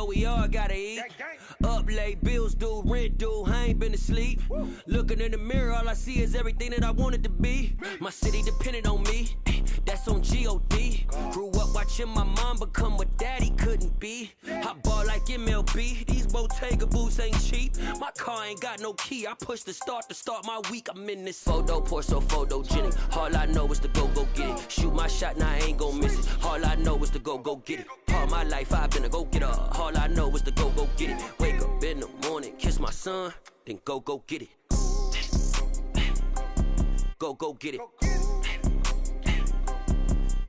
know we all gotta eat. Up late, bills due, rent due, I ain't been asleep. Looking in the mirror, all I see is everything that I wanted to be. My city depended on me, that's on G.O.D. Grew up watching my mom become what daddy couldn't be. I ball like MLB, these Bottega boots ain't cheap. My car ain't got no key, I push the start to start my week. I'm in this photo, pour so photogenic. All I know is to go get it. Shoot my shot, now I ain't gon' miss it. All I know is to go get it. All my life I've been a go-getter. All I know is to go get it. Wake up in the morning, kiss my son, then go get it. Go get it.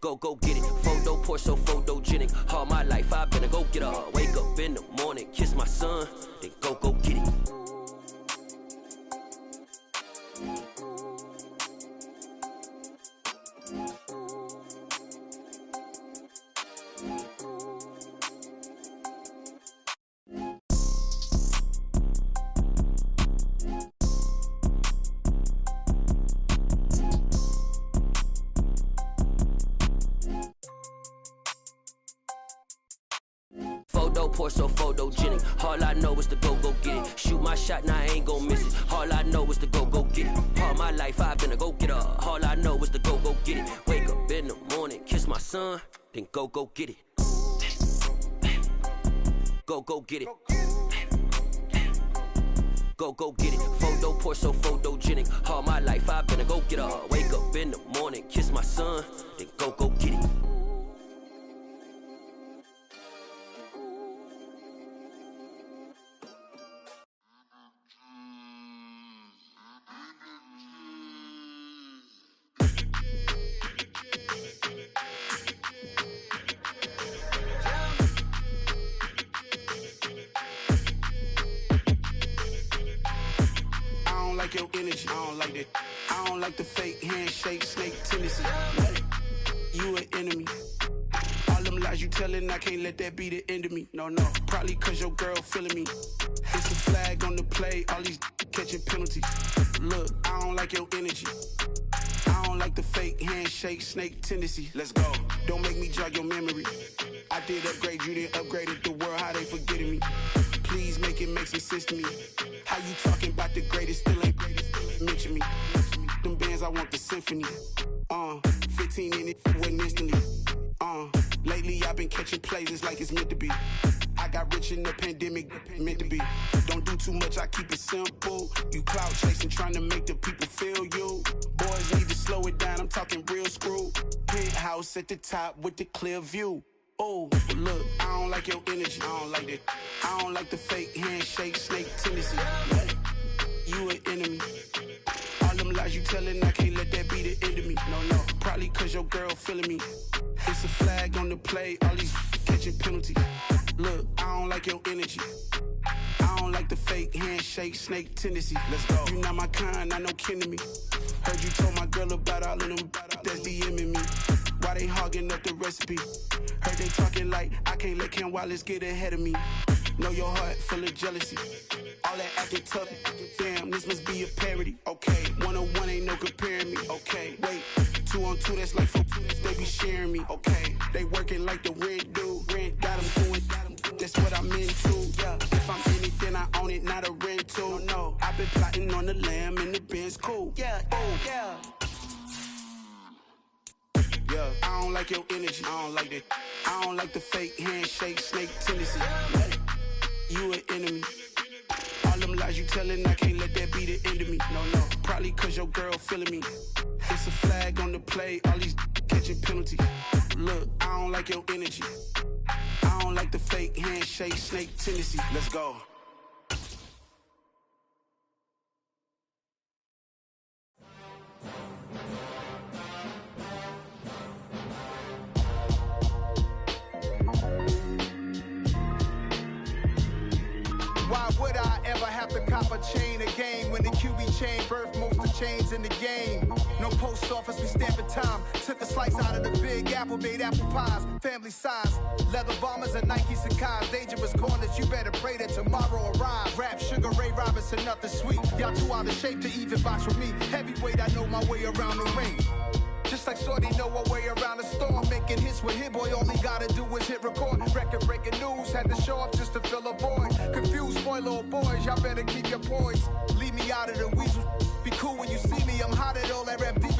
Go get it. Photo, pour so photogenic. All my life I've been a go-getter. Wake up in the morning, kiss my son, then go get it. Photo, pour so photogenic. All I know is to go get it. Shoot my shot, now I ain't gon' miss it. All I know is to go get it. All my life I've been a go-getter. All I know is to go get it. Wake up in the morning, kiss my son, then go get it. Go get it. Go get it. Photo, pour so photogenic. All my life I've been a go-getter. Wake up in the morning, kiss my son, then go get it. Your energy, I don't like that. I don't like the fake handshake, snake tendency. You an enemy. All them lies you telling, I can't let that be the end of me. No, probably cause your girl feeling me. It's a flag on the play, all these catching penalties. Look, I don't like your energy. I don't like the fake handshake, snake tendency. Let's go. Don't make me jog your memory. I did upgrade you, then upgraded the world, how they forgetting me. Please make it make some sense to me. How you talking about the greatest, still ain't greatest, mention me. Them bands, I want the symphony. 15 in it, wasn't instantly. Lately I've been catching plays, it's like it's meant to be. I got rich in the pandemic, meant to be. Don't do too much, I keep it simple. You clout chasing, trying to make the people feel you. Boys need to slow it down, I'm talking real screw. Penthouse at the top with the clear view. Oh, look, I don't like your energy, I don't like that. I don't like the fake handshake, snake tendency. You an enemy. All them lies you telling, I can't let that be the end of me. No, probably cause your girl feeling me. It's a flag on the play, all these catching penalties. Look, I don't like your energy. I don't like the fake handshake, snake tendency. Let's go. You not my kind, not no kin to me. Heard you told my girl about all of them that's DMing me. Why they hogging up the recipe? Heard they talking like I can't let Ken Wallace get ahead of me. Know your heart full of jealousy. All that acting tough, damn, this must be a parody. Okay, 101 ain't no comparing me. Okay, wait, 2 on 2, that's like 4, they be sharing me. Okay, they working like the rent dude. Rent got them doing, that's what I'm into. Yeah, if I'm in it, then I own it, not a rental. No, I've been plotting on the lamb and the Benz cool. Yeah, oh, yeah. Yeah, I don't like your energy, I don't like that. I don't like the fake handshake, snake tendency. You an enemy. All them lies you telling, I can't let that be the end of me. No, probably cause your girl feeling me. It's a flag on the play, all these catching penalties. Look, I don't like your energy. I don't like the fake handshake, snake tendency. Let's go. Why would I ever have to cop a chain again when the QB chain birthed most of chains in the game? No post office, we stamping time. Took a slice out of the Big Apple, made apple pies, family size. Leather bombers and Nike Sacai's. Dangerous corners, you better pray that tomorrow arrives. Rap, Sugar Ray Robinson, nothing sweet. Y'all too out of shape to even box with me. Heavyweight, I know my way around the ring. Just Looks like Shorty know a way around the storm. Making hits with Hit Boy, all he gotta do is hit record. Record breaking news, had to show up just to fill a void. Confused boy, little boys, y'all better keep your poise. Leave me out of the weasel. Be cool when you see me, I'm hot at all that rap deep.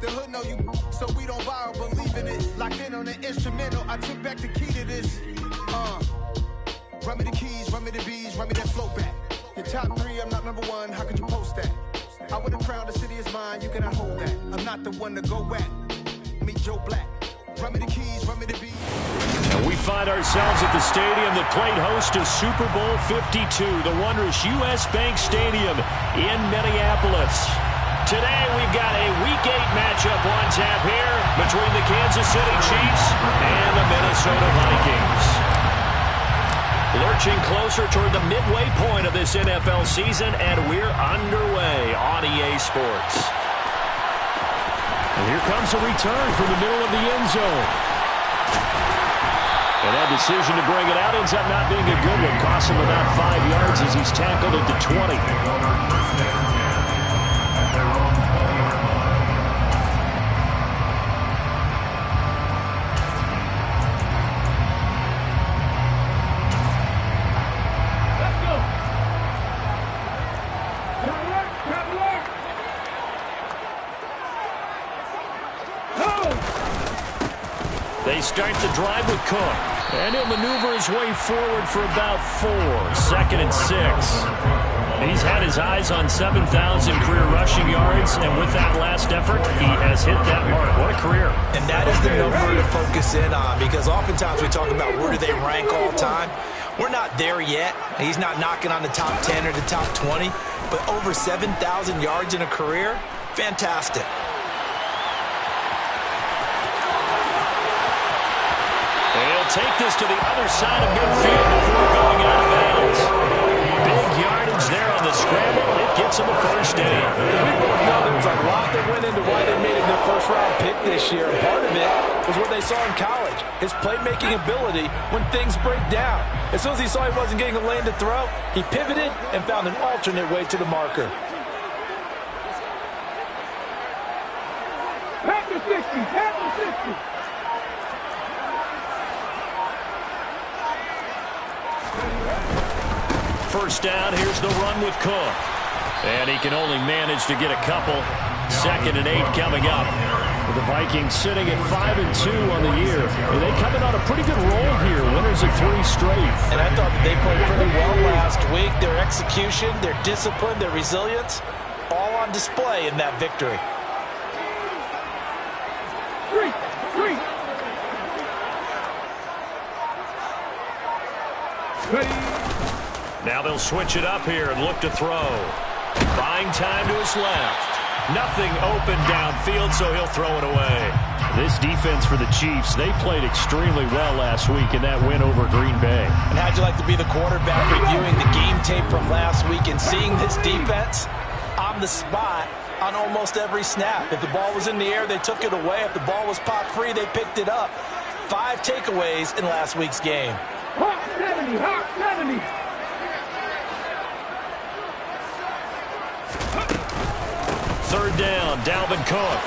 The hood know you, so we don't buy or believe in it. Locked in on the instrumental, I took back the key to this. Run me the keys, run me the bees, run me that flow back. Your top 3, I'm not number 1, how could you post that? I would have crowned the city is mine, you cannot hold that. I'm not the one to go back. Meet Joe Black. Run me the keys, run me the bees. And we find ourselves at the stadium that played host to Super Bowl 52, the wondrous U.S. Bank Stadium in Minneapolis. Today we've got a Week 8 matchup on tap here between the Kansas City Chiefs and the Minnesota Vikings. Lurching closer toward the midway point of this NFL season, and we're underway on EA Sports. And here comes a return from the middle of the end zone. And that decision to bring it out ends up not being a good one. Costs him about 5 yards as he's tackled at the 20. They start the drive with Cook. And he'll maneuver his way forward for about 4. 2nd and 6. He's had his eyes on 7,000 career rushing yards, and with that last effort, he has hit that mark. What a career. And that is the number to focus in on, because oftentimes we talk about where do they rank all time. We're not there yet. He's not knocking on the top 10 or the top 20, but over 7,000 yards in a career, fantastic. They'll take this to the other side of midfield before going out of bounds. Big yardage there on the scramble. It gets them a first down. There's a lot that went into why they made it their first-round pick this year. Part of it was what they saw in college, his playmaking ability when things break down. As soon as he saw he wasn't getting a lane to throw, he pivoted and found an alternate way to the marker. Pack the 60, pack the 60. First down, here's the run with Cook. And he can only manage to get a couple. 2nd and 8 coming up. With the Vikings sitting at 5-2 on the year. And they coming on a pretty good roll here. Winners of 3 straight. And I thought that they played pretty well last week. Their execution, their discipline, their resilience, all on display in that victory. Now they'll switch it up here and look to throw. Buying time to his left. Nothing open downfield, so he'll throw it away. This defense for the Chiefs, they played extremely well last week in that win over Green Bay. And how'd you like to be the quarterback reviewing the game tape from last week and seeing this defense on the spot on almost every snap? If the ball was in the air, they took it away. If the ball was pop free, they picked it up. 5 takeaways in last week's game. Hot 70, hot 70. Third down, Dalvin Cook.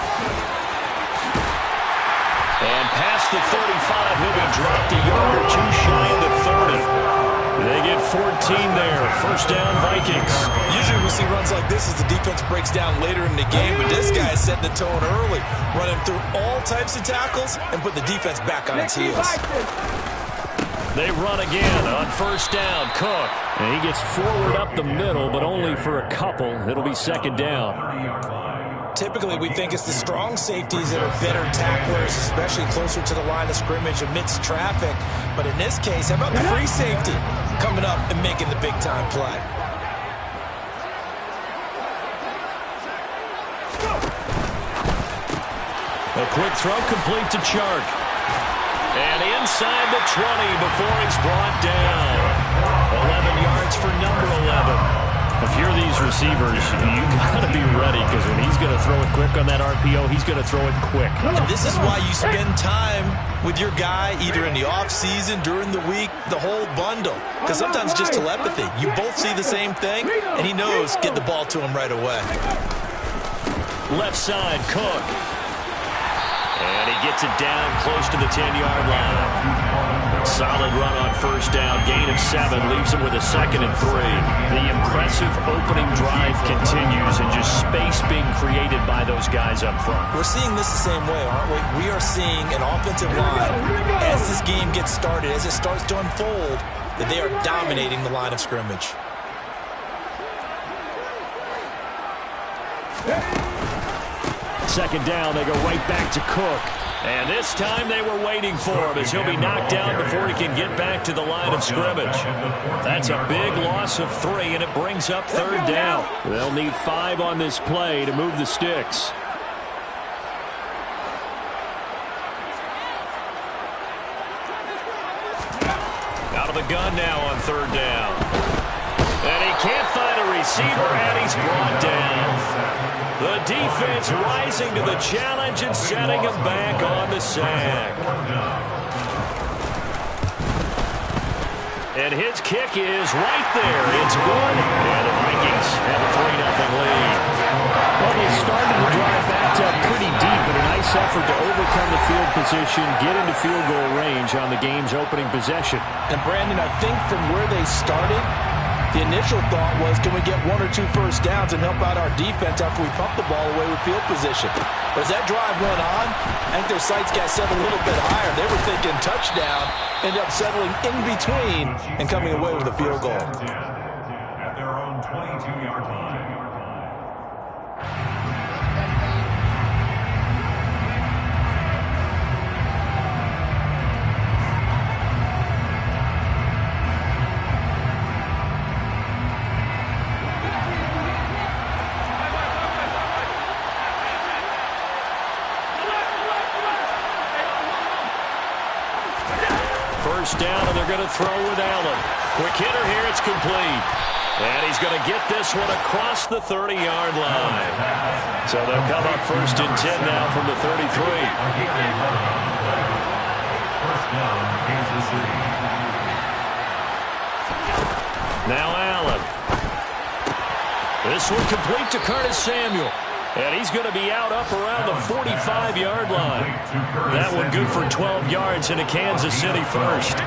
And past the 35, he'll be dropped a yard or 2 shy of the 30. They get 14 there. First down, Vikings. Usually we see runs like this as the defense breaks down later in the game, but this guy is setting the tone early, running through all types of tackles and put the defense back on its heels. They run again on first down. Cook. And he gets forward up the middle, but only for a couple. It'll be 2nd down. Typically, we think it's the strong safeties that are better tacklers, especially closer to the line of scrimmage amidst traffic. But in this case, how about the free safety coming up and making the big-time play? A quick throw complete to Chark. And inside the 20 before he's brought down. 11 yards for number 11. If you're these receivers, you got to be ready, because when he's going to throw it quick on that RPO, he's going to throw it quick. And this is why you spend time with your guy, either in the offseason, during the week, the whole bundle. Because sometimes just telepathy. You both see the same thing, and he knows get the ball to him right away. Left side, Cook. gets it down close to the 10-yard line. Solid run on first down. Gain of 7 leaves him with a 2nd and 3. The impressive opening drive continues and just space being created by those guys up front. We're seeing this the same way, aren't we? We are seeing an offensive line, as this game gets started, as it starts to unfold, that they are dominating the line of scrimmage. Second down, they go right back to Cook. And this time they were waiting for him as he'll be knocked down before he can get back to the line of scrimmage. That's a big loss of 3, and it brings up 3rd down. They'll need 5 on this play to move the sticks. Out of the gun now on 3rd down. And he can't find a receiver, and he's brought down. The defense rising to the challenge and setting him back on the sack. And his kick is right there. It's good. And the Vikings have a 3-0 lead. Well, they started the drive backed up pretty deep, but a nice effort to overcome the field position, get into field goal range on the game's opening possession. And, Brandon, I think from where they started, the initial thought was, can we get 1 or 2 first downs and help out our defense after we pump the ball away with field position? But as that drive went on, I think their sights got set a little bit higher. They were thinking touchdown, ended up settling in between and coming away with a field goal. At their own 22-yard line. First down, and they're going to throw with Allen. Quick hitter here, it's complete. And he's going to get this one across the 30-yard line. So they'll come up 1st and 10 now from the 33. First down, Kansas City. Now Allen. This one complete to Curtis Samuel. And he's going to be out up around the 45-yard line. That one good for 12 yards into Kansas City first.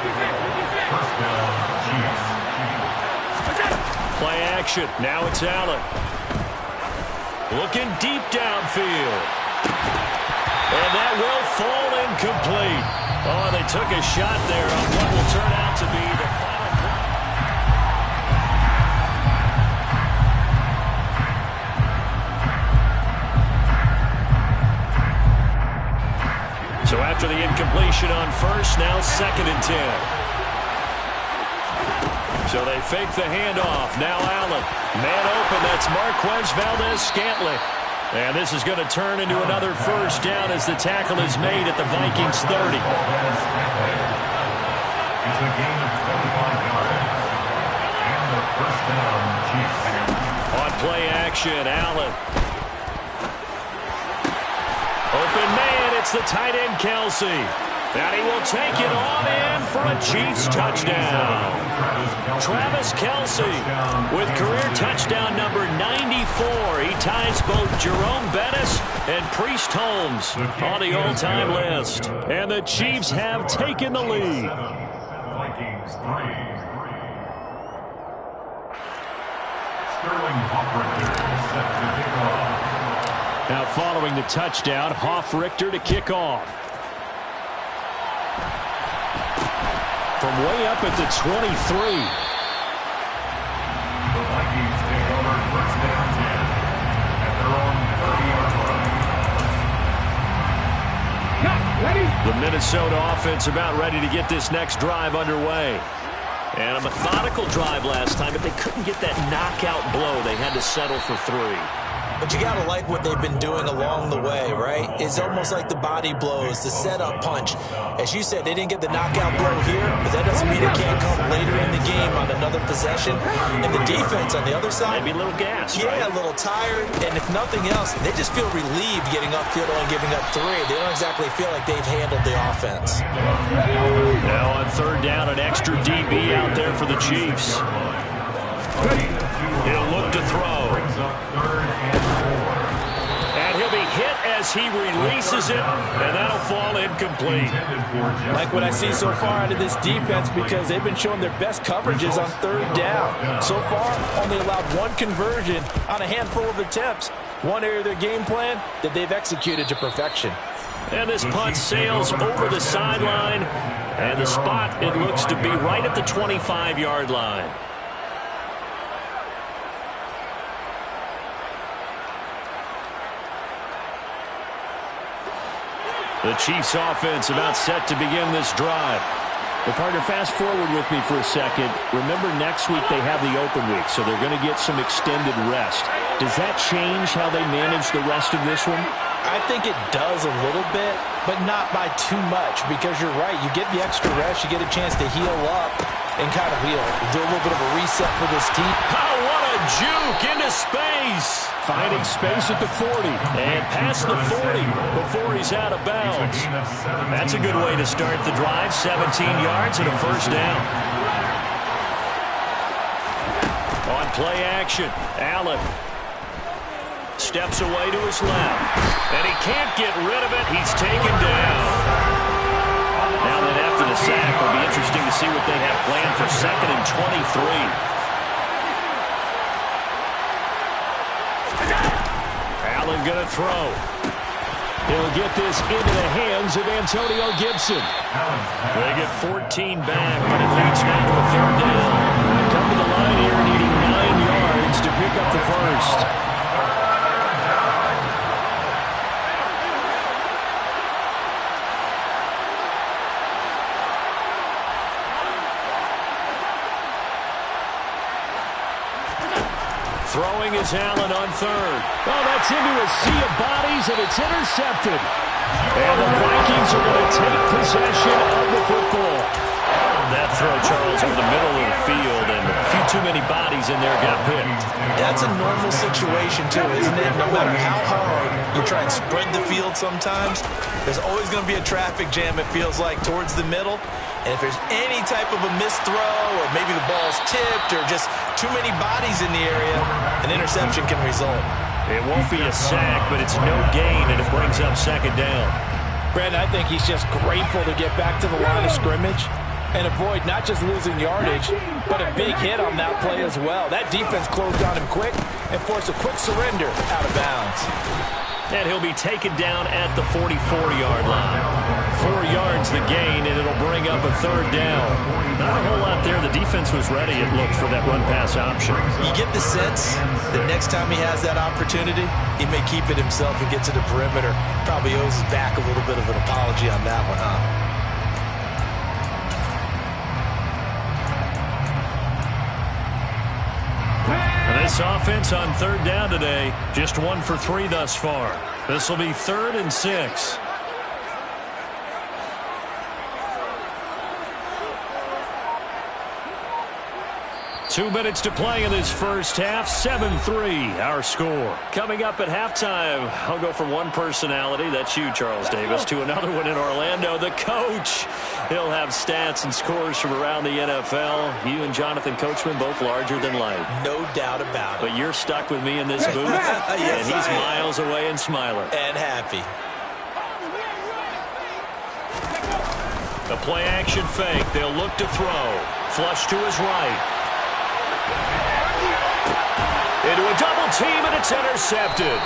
Play action. Now it's Allen. Looking deep downfield. And that will fall incomplete. Oh, they took a shot there on what will turn out to be the final. So after the incompletion on first, now 2nd and 10. So they fake the handoff. Now Allen. Man open. That's Marquez Valdes-Scantling. And this is going to turn into another first down as the tackle is made at the Vikings 30. It's a gain of 25 yards. And the first down, Chiefs. On play action, Allen. Open man, it's the tight end, Kelsey. And he will take it on in for a Chiefs touchdown. Travis Kelsey with career touchdown number 94. He ties both Jerome Bettis and Priest Holmes on the all-time list. And the Chiefs have taken the lead. Vikings 3. Sterling Hoffrichter set to kick off. Now following the touchdown, Hoffrichter to kick off. From way up at the 23. The Vikings take over first down 10 at their own 30-yard line. The Minnesota offense about ready to get this next drive underway. And a methodical drive last time, but they couldn't get that knockout blow. They had to settle for 3. But you got to like what they've been doing along the way, right? It's almost like the body blows, the setup punch. As you said, they didn't get the knockout blow here, but that doesn't mean it can't come later in the game on another possession. And the defense on the other side, maybe a little gas, yeah, right? A little tired. And if nothing else, they just feel relieved getting upfield and giving up 3. They don't exactly feel like they've handled the offense. Now on third down, an extra DB out there for the Chiefs. He'll look to throw. And he'll be hit as he releases it, and that'll fall incomplete. Like what I see so far out of this defense, because they've been showing their best coverages on third down. So far, only allowed one conversion on a handful of attempts. One area of their game plan that they've executed to perfection. And this punt sails over the sideline, and the spot, it looks to be right at the 25-yard line. The Chiefs offense about set to begin this drive. Well, partner, fast forward with me for a second. Remember, next week they have the open week, so they're going to get some extended rest. Does that change how they manage the rest of this one? I think it does a little bit, but not by too much, because you're right. You get the extra rest. You get a chance to heal up and kind of do a little bit of a reset for this team. Oh, what a juke into space. Finding space at the 40 and past the 40 before he's out of bounds. That's a good way to start the drive. 17 yards and a first down. On play action, Allen steps away to his left, and he can't get rid of it. He's taken down. Now then, after the sack, it'll be interesting to see what they have planned for 2nd and 23. Allen going to throw. He'll get this into the hands of Antonio Gibson. They get 14 back, but it leads now to a 3rd down. Come to the line here, needing 9 yards to pick up the first. Throwing is Allen on 3rd. Oh, that's into a sea of bodies, and it's intercepted. And the Vikings are going to take possession of the football. That throw, Charles, over the middle of the field, and a few too many bodies in there got picked. That's a normal situation, too, isn't it? No matter how hard you try and spread the field sometimes, there's always going to be a traffic jam, it feels like, towards the middle. And if there's any type of a missed throw, or maybe the ball's tipped, or just too many bodies in the area, an interception can result. It won't be a sack, but it's no gain, and it brings up 2nd down. Brandon, I think he's just grateful to get back to the line of scrimmage and avoid not just losing yardage, but a big hit on that play as well. That defense closed on him quick and forced a quick surrender out of bounds. And he'll be taken down at the 44-yard line. 4 yards the gain, and it'll bring up a 3rd down. Not a whole lot there. The defense was ready, it looked, for that run-pass option. You get the sense that next time he has that opportunity, he may keep it himself and get to the perimeter. Probably owes his back a little bit of an apology on that one, huh? This offense on 3rd down today, just 1 for 3 thus far. This will be 3rd and 6. Two minutes to play in this first half. 7-3, our score. Coming up at halftime, I'll go from one personality, that's you, Charles Davis, to another one in Orlando, the coach. He'll have stats and scores from around the NFL. You and Jonathan Coachman, both larger than life. No doubt about it. But you're stuck with me in this booth, yes, and he's miles away and smiling. And happy. The play-action fake. They'll look to throw. Flush to his right. Into a double team, and it's intercepted.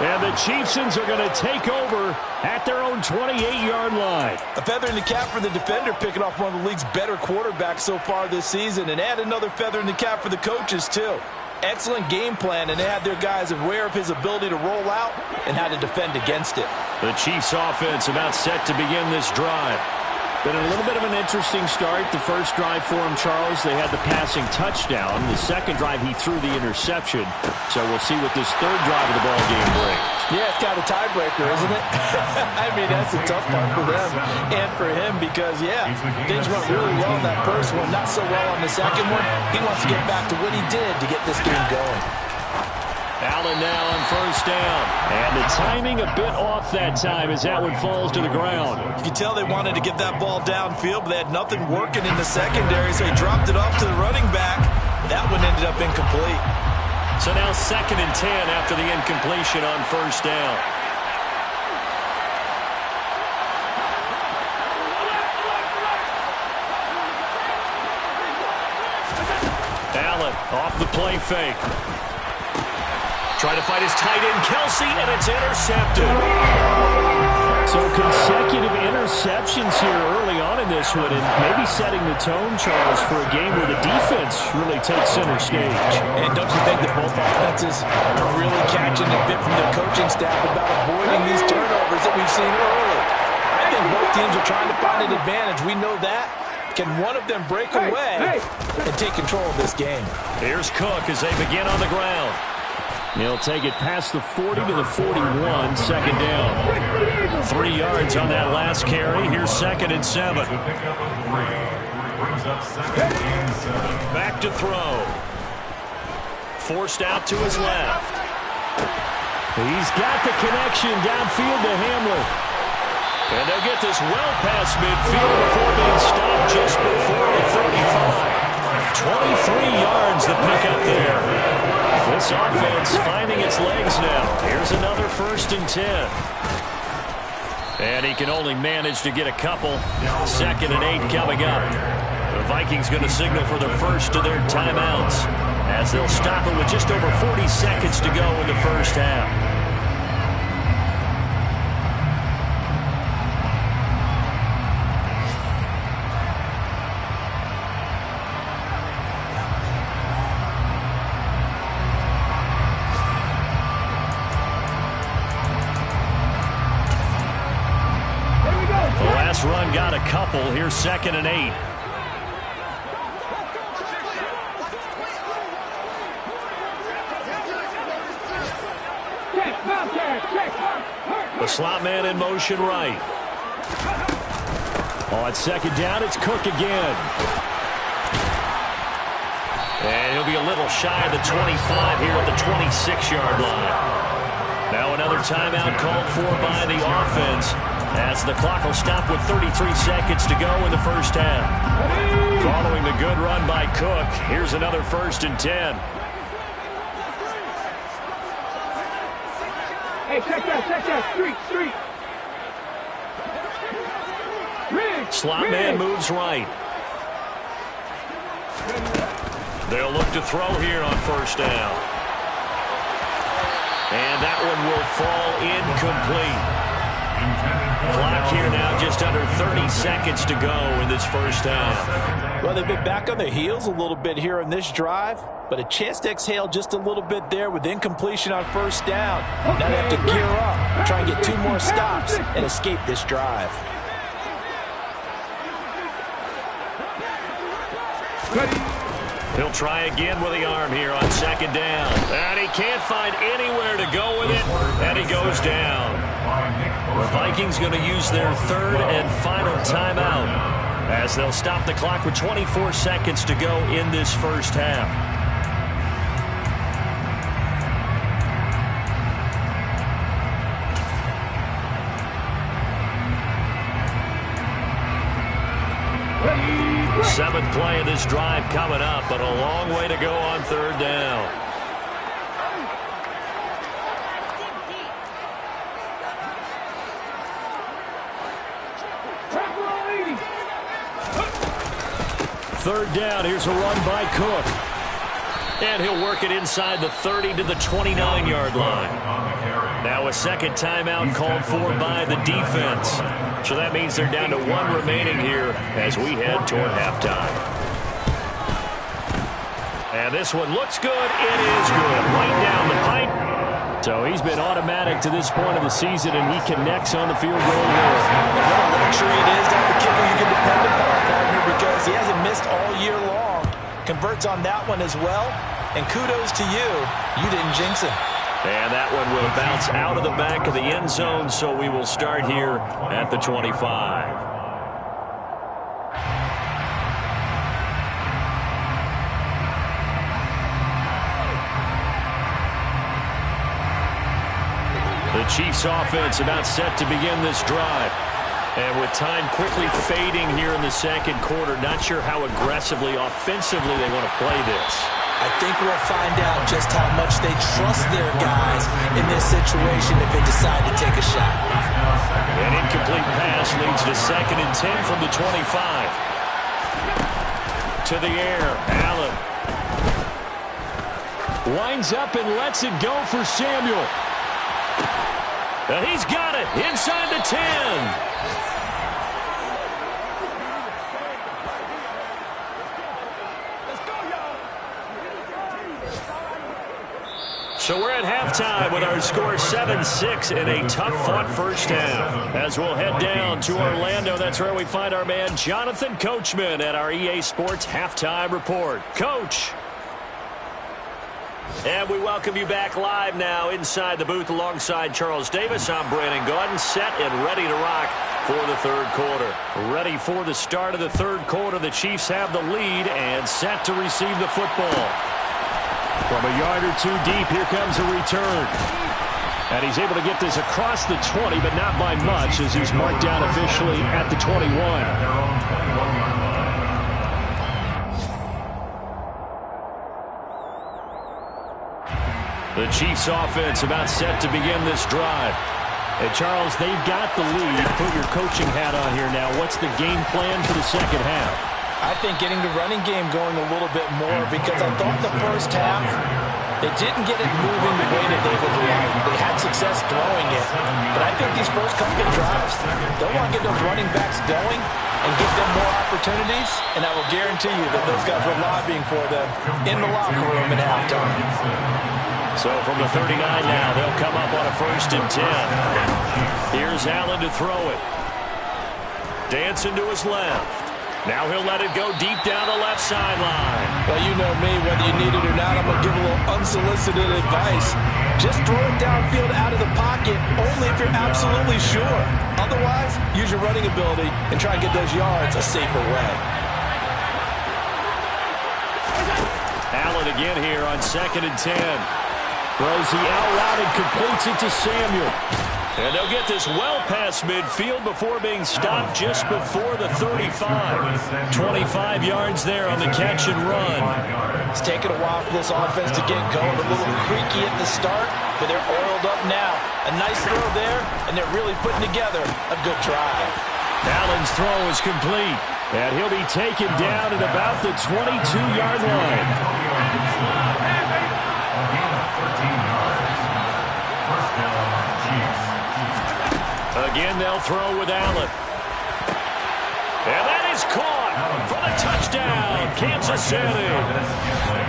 And the Chiefsons are going to take over at their own 28-yard line. A feather in the cap for the defender, picking off one of the league's better quarterbacks so far this season, and add another feather in the cap for the coaches, too. Excellent game plan, and they had their guys aware of his ability to roll out and how to defend against it. The Chiefs offense about set to begin this drive. Been a little bit of an interesting start. The first drive for him, Charles, they had the passing touchdown. The second drive, he threw the interception. So we'll see what this 3rd drive of the ball game brings. Yeah, it's kind of a tiebreaker, isn't it? I mean, that's a tough part for them and for him because, yeah, things went really well in that first one, not so well on the second one. He wants to get back to what he did to get this game going. Allen now on 1st down. And the timing a bit off that time as that one falls to the ground. You can tell they wanted to get that ball downfield, but they had nothing working in the secondary, so he dropped it off to the running back. That one ended up incomplete. So now 2nd and 10 after the incompletion on 1st down. Allen off the play fake. Trying to find his tight end, Kelsey, and it's intercepted. So consecutive interceptions here early on in this one, and maybe setting the tone, Charles, for a game where the defense really takes center stage. And don't you think that both offenses are really catching a bit from their coaching staff about avoiding these turnovers that we've seen early? I think both teams are trying to find an advantage. We know that. Can one of them break away and take control of this game? Here's Cook as they begin on the ground. He'll take it past the 40 to the 41, second down. 3 yards on that last carry. Here's 2nd and 7. Back to throw. Forced out to his left. He's got the connection downfield to Hamler. And they'll get this well past midfield before being stopped just before the 35. 23 yards the pickup there. This offense finding its legs now. Here's another 1st and 10. And he can only manage to get a couple. 2nd and 8 coming up. The Vikings going to signal for the first of their timeouts as they'll stop it with just over 40 seconds to go in the first half. Run got a couple. Here's 2nd and 8. The slot man in motion right. On 2nd down, it's Cook again. And he'll be a little shy of the 25 here at the 26-yard line. Now another timeout called for by the offense, as the clock will stop with 33 seconds to go in the first half. Following the good run by Cook, here's another 1st and 10. Hey, check that, street. Slot man moves right. They'll look to throw here on 1st down. And that one will fall incomplete. Clock here now just under 30 seconds to go in this first half. Well, they've been back on their heels a little bit here on this drive, but a chance to exhale just a little bit there with incompletion on 1st down. Now they have to gear up, try and get 2 more stops and escape this drive. He'll try again with the arm here on 2nd down. And he can't find anywhere to go with it, and he goes down. The Vikings going to use their 3rd and final timeout as they'll stop the clock with 24 seconds to go in this first half. Seventh play of this drive coming up, but a long way to go on 3rd down. Third down, here's a run by Cook. And he'll work it inside the 30 to the 29-yard line. Now a 2nd timeout called for by the defense. So that means they're down to 1 remaining here as we head toward halftime. And this one looks good. It is good. Right down the pipe. So he's been automatic to this point of the season, and he connects on the field goal here. What a luxury it is to have a kicker you can depend upon, partner, because he hasn't missed all year long. Converts on that one as well. And kudos to you. You didn't jinx him. And that one will bounce out of the back of the end zone, so we will start here at the 25. The Chiefs offense about set to begin this drive. And with time quickly fading here in the 2nd quarter, not sure how aggressively, offensively they want to play this. I think we'll find out just how much they trust their guys in this situation if they decide to take a shot. An incomplete pass leads to 2nd and 10 from the 25. to the air. Allen winds up and lets it go for Samuel. And he's got it inside the 10. So we're at halftime with our score 7-6 in a tough-fought first half. As we'll head down to Orlando, that's where we find our man Jonathan Coachman at our EA Sports Halftime Report. Coach. And we welcome you back live now inside the booth alongside Charles Davis. I'm Brandon Gaudin, set and ready to rock for the third quarter. Ready for the start of the third quarter. The Chiefs have the lead and set to receive the football. From a yard or two deep, here comes a return. And he's able to get this across the 20, but not by much, as he's marked down officially at the 21. The Chiefs offense about set to begin this drive. And Charles, they've got the lead. Put your coaching hat on here now. What's the game plan for the second half? I think getting the running game going a little bit more, because I thought the first half, they didn't get it moving the way that they would like. They had success throwing it. But I think these first couple of drives, they'll want to get those running backs going and give them more opportunities, and I will guarantee you that those guys were lobbying for them in the locker room at halftime. So from the 39 now, they'll come up on a 1st and 10. Here's Allen to throw it. Dancing to his left. Now he'll let it go deep down the left sideline. Well, you know me, whether you need it or not, I'm going to give a little unsolicited advice. Just throw it downfield out of the pocket, only if you're absolutely sure. Otherwise, use your running ability and try and get those yards a safer way. Allen again here on 2nd and 10. Throws the out route and completes it to Samuel. And they'll get this well past midfield before being stopped just before the 35. 25 yards there on the catch and run. It's taken a while for this offense to get going. A little creaky at the start, but they're oiled up now. A nice throw there, and they're really putting together a good drive. Allen's throw is complete, and he'll be taken down at about the 22-yard line. Again, they'll throw with Allen. And that is caught for the touchdown, Kansas City.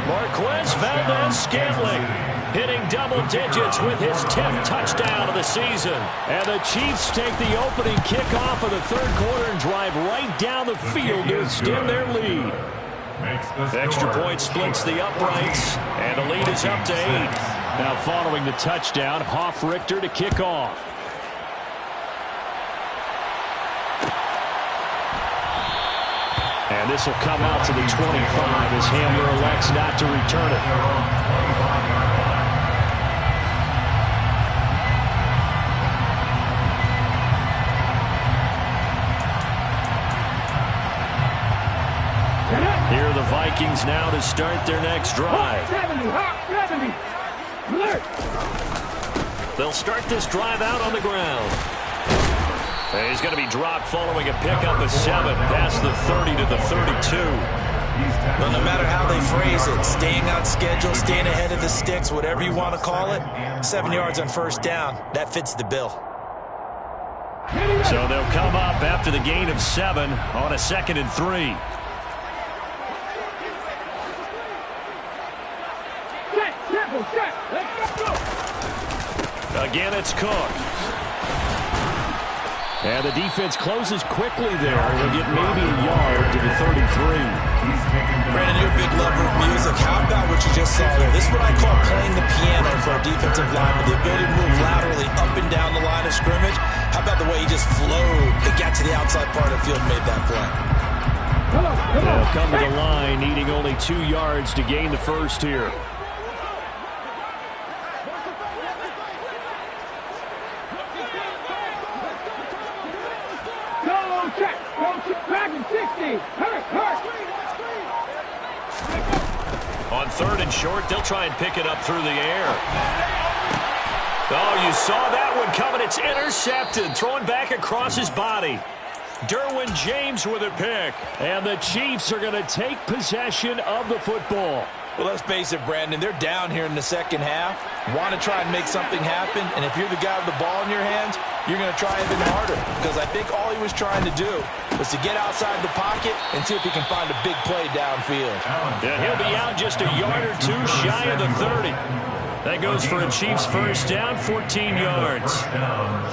Marquez Valdez-Scantling hitting double digits with his 10th touchdown of the season. And the Chiefs take the opening kickoff of the third quarter and drive right down the field to extend their lead. Extra point splits the uprights, and the lead is up to 8. Now following the touchdown, Hoff-Richter to kick off. And this will come out to the 25 as Hamler elects not to return it. Here are the Vikings now to start their next drive. They'll start this drive out on the ground. And he's going to be dropped following a pickup of 7 past the 30 to the 32. Well, no matter how they phrase it, staying on schedule, staying ahead of the sticks, whatever you want to call it, 7 yards on first down, that fits the bill. So they'll come up after the gain of 7 on a 2nd and 3. Again, it's Cook. And the defense closes quickly there. They'll get maybe a yard to the 33. Brandon, you're a big lover of music. How about what you just saw there? This is what I call playing the piano for a defensive lineman. The ability to move laterally up and down the line of scrimmage. How about the way he just flowed and got to the outside part of the field and made that play? They'll come to the line, needing only 2 yards to gain the first here. On 3rd and short, they'll try and pick it up through the air. Oh, you saw that one coming. It's intercepted, thrown back across his body. Derwin James with a pick. And the Chiefs are going to take possession of the football. Well, let's face it, Brandon. They're down here in the second half. Want to try and make something happen. And if you're the guy with the ball in your hands, you're going to try even harder. Because I think all he was trying to do was to get outside the pocket and see if he can find a big play downfield. Yeah, he'll be out just a yard or two shy of the 30. That goes for a Chiefs first down, 14 yards.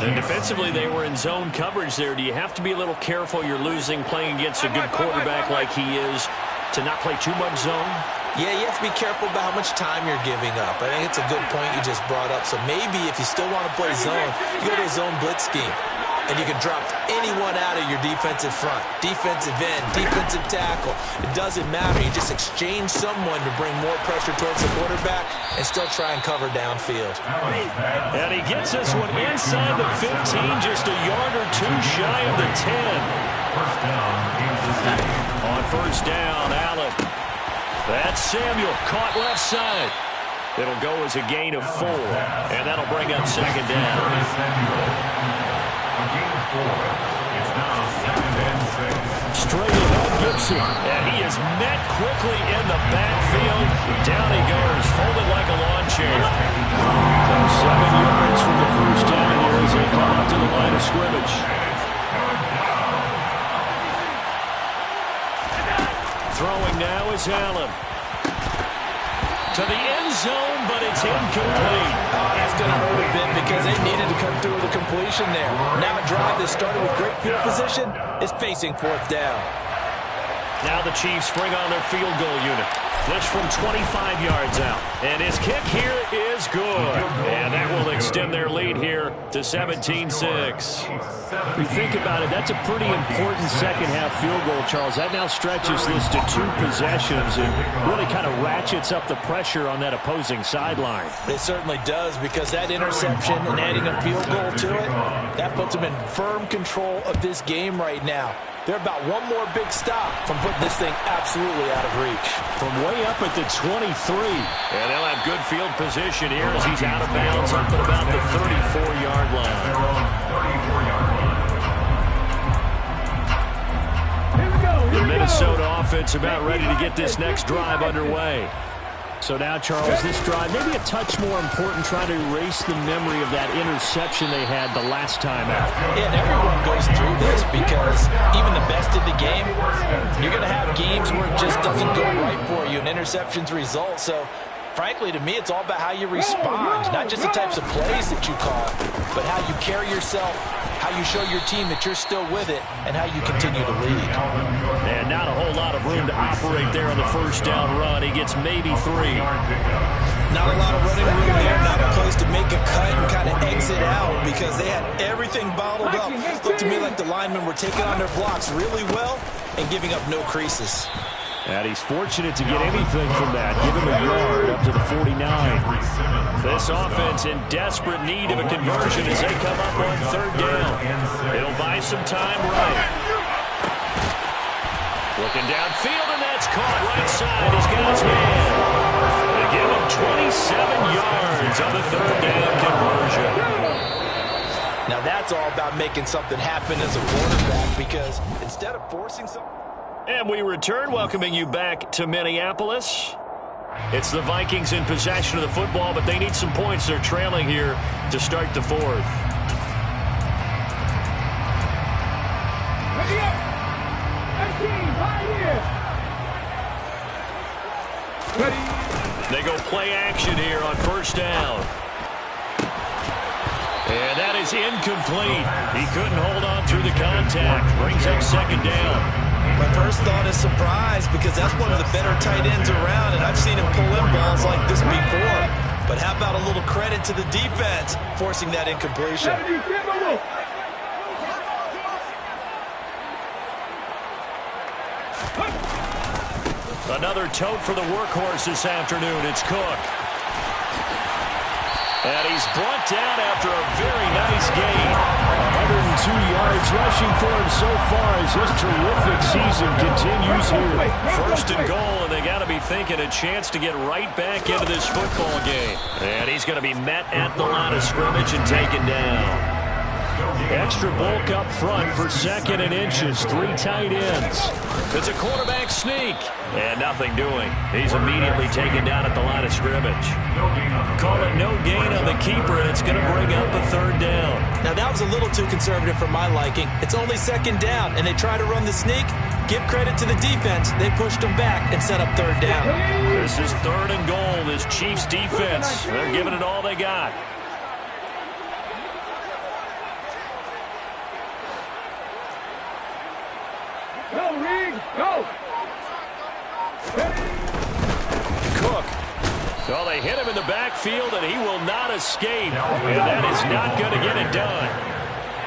And defensively, they were in zone coverage there. Do you have to be a little careful? You're losing playing against a good quarterback like he is to not play too much zone? Yeah, you have to be careful about how much time you're giving up. I think it's a good point you just brought up. So maybe if you still want to play zone, you go to a zone blitz scheme. And you can drop anyone out of your defensive front, defensive end, defensive tackle. It doesn't matter. You just exchange someone to bring more pressure towards the quarterback and still try and cover downfield. And he gets this one inside the 15, just a yard or two shy of the 10. First down, Kansas City. On first down, Allen. That's Samuel, caught left side. It'll go as a gain of 4, and that'll bring up second down. It's now 2nd and 6. Straight ahead, Gibson, and he is met quickly in the backfield. Down he goes, folded like a lawn chair. So 7 yards from the first down here as they come up to the line of scrimmage. Throwing now is Allen. To the end zone, but it's incomplete. Oh, that's going to hurt a bit because they needed to come through with a completion there. Now a drive that started with great field position is facing 4th down. Now the Chiefs bring on their field goal unit. Blitz from 25 yards out. And his kick here is good. And that will extend their lead here to 17-6. If you think about it, that's a pretty important second-half field goal, Charles. That now stretches this to 2 possessions and really kind of ratchets up the pressure on that opposing sideline. It certainly does, because that interception and adding a field goal to it, that puts them in firm control of this game right now. They're about one more big stop from putting this thing absolutely out of reach. From way up at the 23. And they'll have good field position here as he's out of bounds up at about the 34-yard line. The Minnesota offense about ready to get this next drive underway. So now, Charles, this drive maybe a touch more important, trying to erase the memory of that interception they had the last time out. Yeah, and everyone goes through this because even the best in the game, you're going to have games where it just doesn't go right for you and interceptions result. So, frankly, to me, it's all about how you respond, not just the types of plays that you call, but how you carry yourself, how you show your team that you're still with it, and how you continue to lead. And not a whole lot of room to operate there on the first down run. He gets maybe 3. Not a lot of running room there, not a place to make a cut and kind of exit out because they had everything bottled up. Looked to me like the linemen were taking on their blocks really well and giving up no creases. And he's fortunate to get anything from that. Give him a yard up to the 49. This offense in desperate need of a conversion as they come up on 3rd down. It'll buy some time right. Looking downfield, and that's caught right side. He's got his man. They give him 27 yards on the 3rd down conversion. Now that's all about making something happen as a quarterback, because instead of forcing something. And we return, welcoming you back to Minneapolis. It's the Vikings in possession of the football, but they need some points. They're trailing here to start the 4th. They go play action here on first down. And that is incomplete. He couldn't hold on through the contact. Brings up second down. My first thought is surprise because that's one of the better tight ends around, and I've seen him pull in balls like this before. But how about a little credit to the defense forcing that incompletion? Another tote for the workhorse this afternoon. It's Cook. And he's brought down after a very nice game. 102 yards rushing for him so far as his terrific season continues here. 1st and goal, and they got to be thinking a chance to get right back into this football game. And he's going to be met at the line of scrimmage and taken down. Extra bulk up front for 2nd and inches. 3 tight ends. It's a quarterback sneak. And nothing doing. He's immediately taken down at the line of scrimmage. Call it no gain on the keeper, and it's going to bring up a 3rd down. Now, that was a little too conservative for my liking. It's only 2nd down, and they try to run the sneak. Give credit to the defense. They pushed them back and set up 3rd down. This is 3rd and goal. This Chiefs defense, they're giving it all they got. Go, Reed, go! Cook. Well, they hit him in the backfield, and he will not escape. And that is not going to get it done.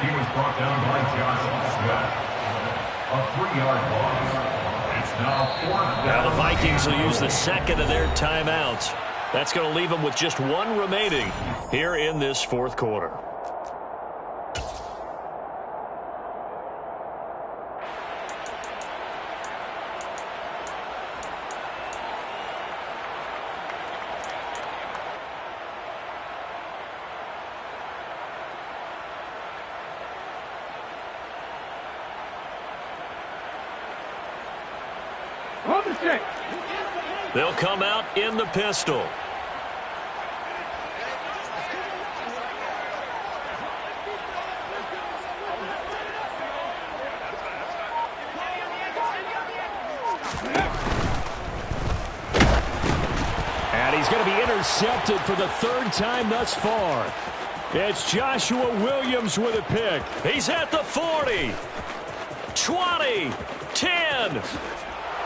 He was brought down by Josh Sweat. A 3-yard loss. It's now 4th down. Now the Vikings will use the 2nd of their timeouts. That's going to leave them with just 1 remaining here in this 4th quarter. They'll come out in the pistol. And he's going to be intercepted for the 3rd time thus far. It's Joshua Williams with a pick. He's at the 40, 20, 10.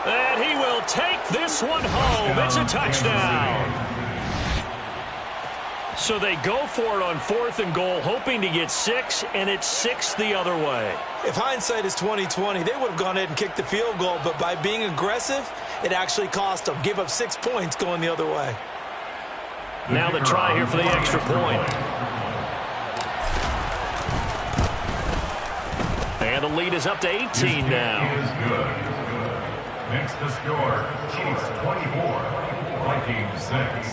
And he will take this one home. It's a touchdown. So they go for it on 4th and goal, hoping to get 6, and it's 6 the other way. If hindsight is 20/20, they would have gone ahead and kicked the field goal, but by being aggressive, it actually cost them. Give up 6 points going the other way. Now the try here for the extra point. And the lead is up to 18 now. Makes the score, Chiefs 24, Vikings 6.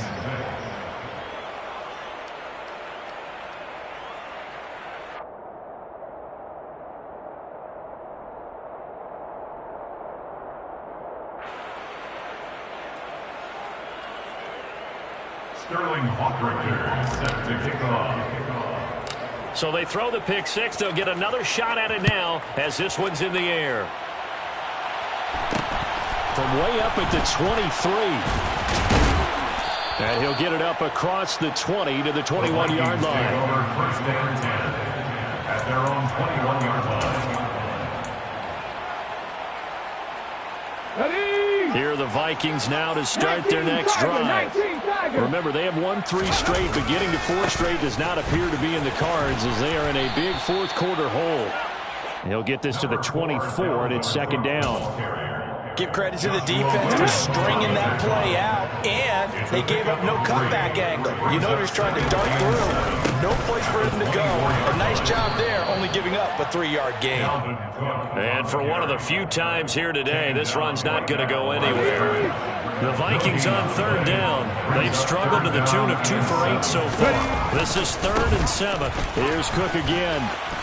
Sterling Hawkrichter set to kick off. So they throw the pick 6. They'll get another shot at it now as this one's in the air. From way up at the 23. And he'll get it up across the 20 to the 21-yard line. Take over 1st and 10 at their own 21-yard line. Here are the Vikings now to start their next drive. Remember, they have won 3 straight, but getting to 4 straight does not appear to be in the cards as they are in a big 4th quarter hole. He'll get this to the 24, and it's 2nd down. Give credit to the defense for stringing that play out, and they gave up no cutback angle. You notice trying to dart through. No place for him to go. A nice job there, only giving up a 3-yard gain. And for one of the few times here today, this run's not going to go anywhere. The Vikings on 3rd down. They've struggled to the tune of 2 for 8 so far. This is 3rd and 7. Here's Cook again.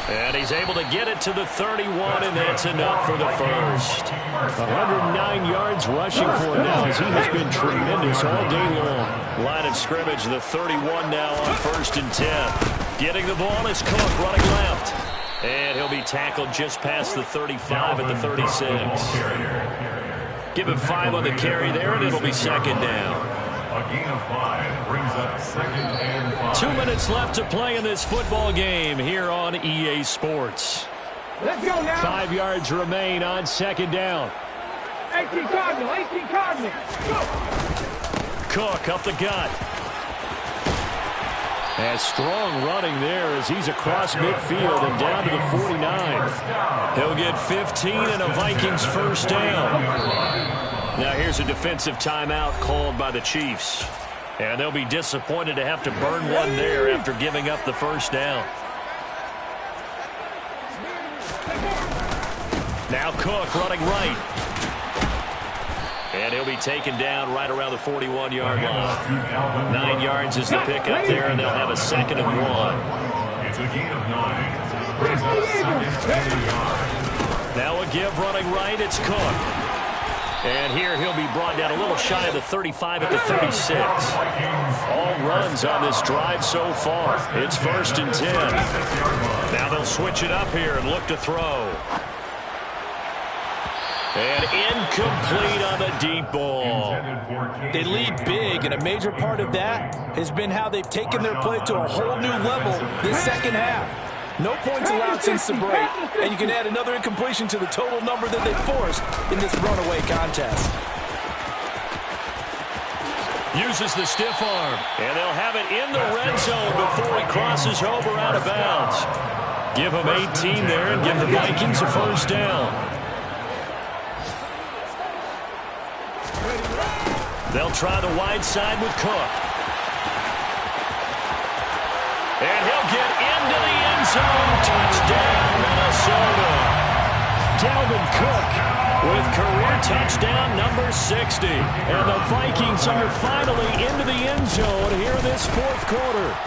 And he's able to get it to the 31, and that's enough for the first. 109 yards rushing for him now as he has been tremendous all day long. Line of scrimmage, the 31 now on 1st and 10. Getting the ball is Cook running left. And he'll be tackled just past the 35 at the 36. Give him 5 on the carry there, and it'll be 2nd down. A gain of 5 brings up 2nd and 5. 2 minutes left to play in this football game here on EA Sports. Let's go now. 5 yards remain on 2nd down. 18 Cardinal, 18 Cardinal. Go. Cook up the gut. And strong running there as he's across midfield and down to the 49. He'll get 15 and a Vikings 1st down. Now here's a defensive timeout called by the Chiefs. And they'll be disappointed to have to burn one there after giving up the 1st down. Now Cook running right. And he'll be taken down right around the 41-yard line. 9 yards is the pickup there, and they'll have a 2nd and 1. It's a gain of 9. Now a give running right, it's Cook. And here he'll be brought down a little shy of the 35 at the 36. All runs on this drive so far. It's 1st and 10. Now they'll switch it up here and look to throw. And incomplete on the deep ball. They lead big, and a major part of that has been how they've taken their play to a whole new level this second half. No points allowed since the break, and you can add another incompletion to the total number that they forced in this runaway contest. Uses the stiff arm, and they'll have it in the red zone before he crosses over out of bounds. Give him 18 there and give the Vikings a 1st down. They'll try the wide side with Cook. And he'll get into the end zone. Touchdown, Minnesota. Dalvin Cook with career touchdown number 60. And the Vikings are finally into the end zone here this 4th quarter.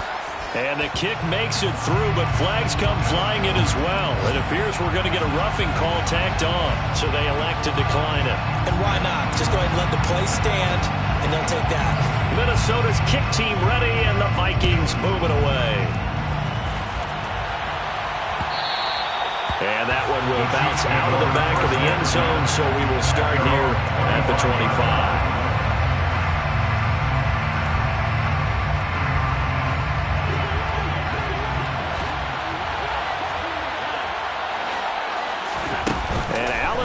And the kick makes it through, but flags come flying in as well. It appears we're going to get a roughing call tacked on, so they elect to decline it. And why not? Just go ahead and let the play stand, and they'll take that. Minnesota's kick team ready, and the Vikings move it away. And that one will bounce out of the back of the end zone, so we will start here at the 25.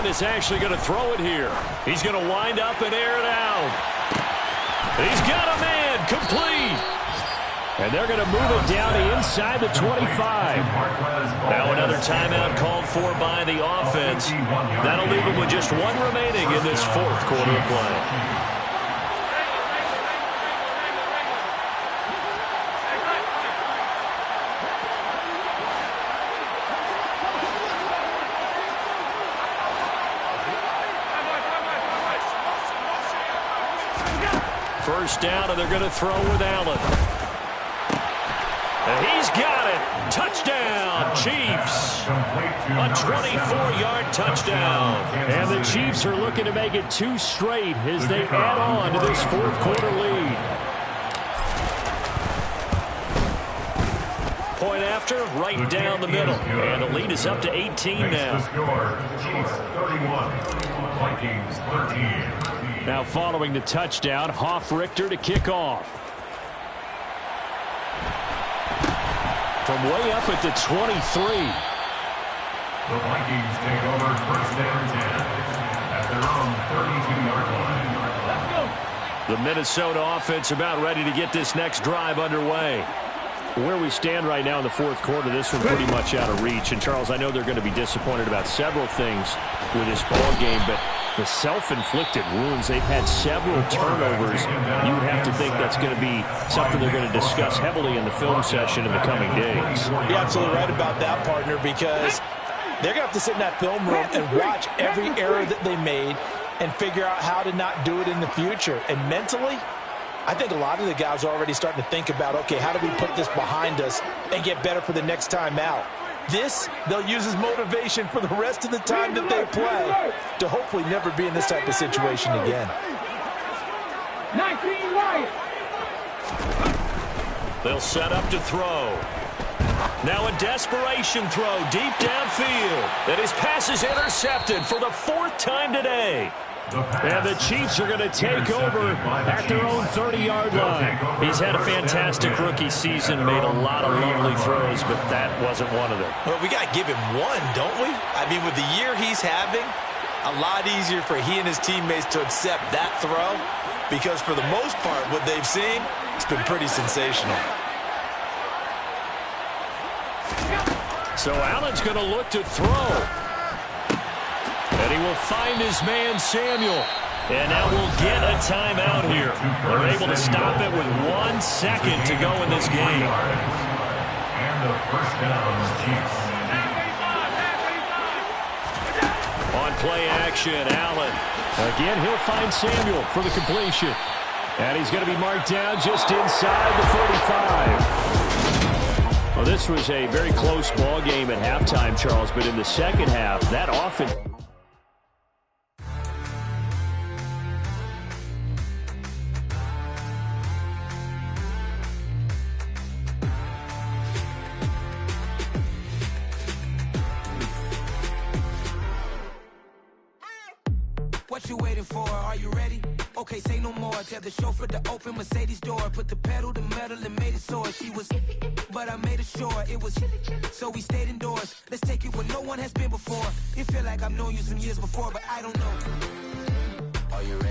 Is actually going to throw it here. He's going to wind up and air it out. He's got a man complete. And they're going to move it down to inside the 25. Now another timeout called for by the offense. That'll leave them with just one remaining in this 4th quarter of play. First down, and they're going to throw with Allen. And he's got it. Touchdown, Chiefs. A 24-yard touchdown. And the Chiefs are looking to make it 2 straight as they add on to this 4th quarter lead. Point after, right down the middle. And the lead is up to 18 now. Chiefs 31, Vikings 13. Now following the touchdown, Hofrichter to kick off. From way up at the 23. The Vikings take over 1st and 10 at their own 32-yard line. The Minnesota offense about ready to get this next drive underway. Where we stand right now in the 4th quarter, this one pretty much out of reach. And, Charles, I know they're going to be disappointed about several things with this ball game, but the self-inflicted wounds, they've had several turnovers. You would have to think that's going to be something they're going to discuss heavily in the film session in the coming days. You're absolutely right about that, partner, because they're going to have to sit in that film room and watch every error that they made and figure out how to not do it in the future. And mentally, I think a lot of the guys are already starting to think about, okay, how do we put this behind us and get better for the next time out? This, they'll use as motivation for the rest of the time that they play to hopefully never be in this type of situation again. 19 right. They'll set up to throw. Now a desperation throw deep downfield. And his pass is intercepted for the 4th time today. And the Chiefs are going to take over at their own 30-yard line. He's had a fantastic rookie season, made a lot of lovely throws, but that wasn't one of them. Well, we got to give him one, don't we? I mean, with the year he's having, a lot easier for he and his teammates to accept that throw because for the most part, what they've seen, it's been pretty sensational. So Allen's going to look to throw. And he will find his man, Samuel. And now we'll get a timeout here. They're able to stop it with 1 second to go in this game. And the first down, Chiefs. On play action, Allen. Again, he'll find Samuel for the completion. And he's going to be marked down just inside the 45. Well, this was a very close ball game at halftime, Charles, but in the second half, that offense... What you waiting for? Are you ready? Okay, say no more. Tell the chauffeur to open Mercedes door. Put the pedal to metal and made it soar. She was, but I made it sure it was. So we stayed indoors. Let's take it where no one has been before. It feel like I've known you some years before, but I don't know. Are you ready?